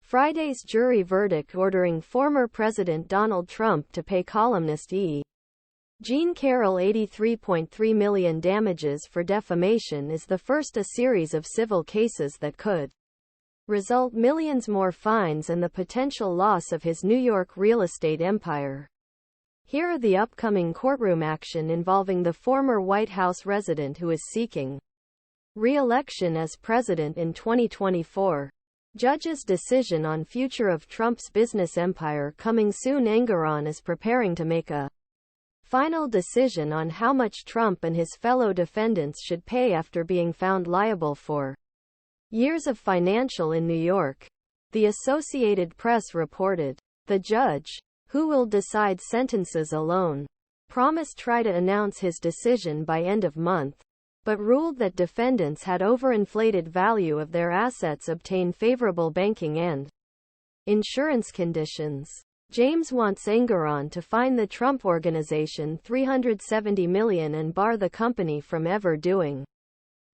Friday's jury verdict ordering former President Donald Trump to pay columnist E. Jean Carroll $83.3 million damages for defamation is the first a series of civil cases that could result millions more fines and the potential loss of his New York real estate empire. Here are the upcoming courtroom action involving the former White House resident who is seeking re-election as president in 2024. Judge's decision on future of Trump's business empire coming soon. Engoron is preparing to make a final decision on how much Trump and his fellow defendants should pay after being found liable for years of financial in New York. The Associated Press reported. The judge, who will decide sentences alone, promised try to announce his decision by end of month, but ruled that defendants had overinflated value of their assets, obtained favorable banking and insurance conditions. James wants Engoron to fine the Trump Organization $370 million and bar the company from ever doing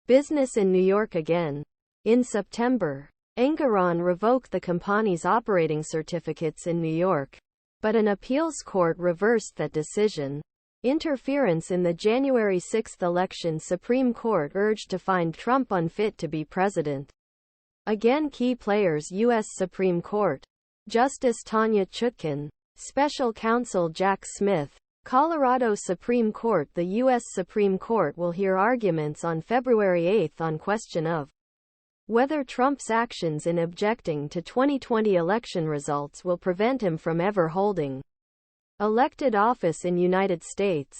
business in New York again. In September, Engoron revoked the company's operating certificates in New York, but an appeals court reversed that decision. Interference in the January 6 election. Supreme Court urged to find Trump unfit to be president. Again, key players. U.S. Supreme Court. Justice Tanya Chutkan, Special Counsel Jack Smith. Colorado Supreme Court. The U.S. Supreme Court will hear arguments on February 8 on question of whether Trump's actions in objecting to 2020 election results will prevent him from ever holding elected office in United States.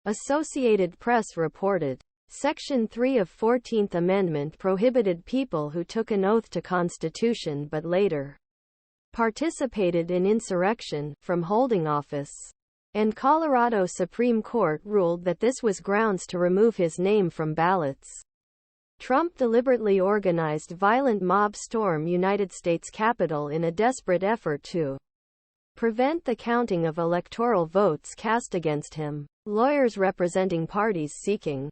Associated Press reported. Section 3 of 14th Amendment prohibited people who took an oath to Constitution but later participated in insurrection from holding office. And Colorado Supreme Court ruled that this was grounds to remove his name from ballots. Trump deliberately organized violent mob storm United States Capitol in a desperate effort to prevent the counting of electoral votes cast against him. Lawyers representing parties seeking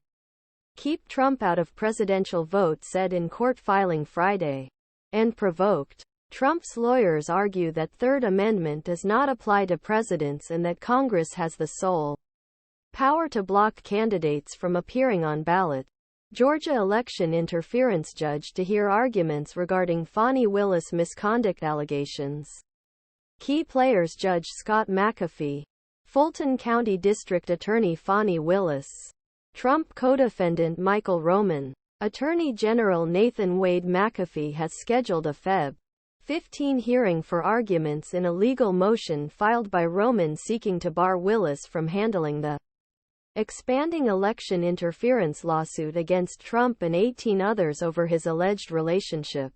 keep Trump out of presidential vote said in court filing Friday. And provoked. Trump's lawyers argue that Third Amendment does not apply to presidents and that Congress has the sole power to block candidates from appearing on ballot. Georgia election interference judge to hear arguments regarding Fani Willis misconduct allegations. Key players. Judge Scott McAfee. Fulton County District Attorney Fani Willis. Trump co-defendant Michael Roman. Attorney General Nathan Wade McAfee has scheduled a Feb. 15 hearing for arguments in a legal motion filed by Roman seeking to bar Willis from handling the expanding election interference lawsuit against Trump and 18 others over his alleged relationship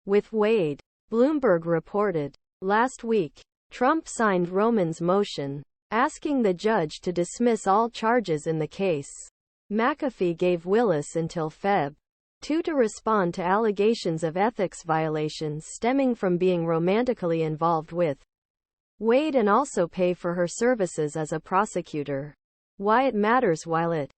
with Wade. Bloomberg reported. Last week, Trump signed Roman's motion, asking the judge to dismiss all charges in the case. McAfee gave Willis until Feb. 2 to respond to allegations of ethics violations stemming from being romantically involved with Wade and also pay for her services as a prosecutor. Why it matters. While it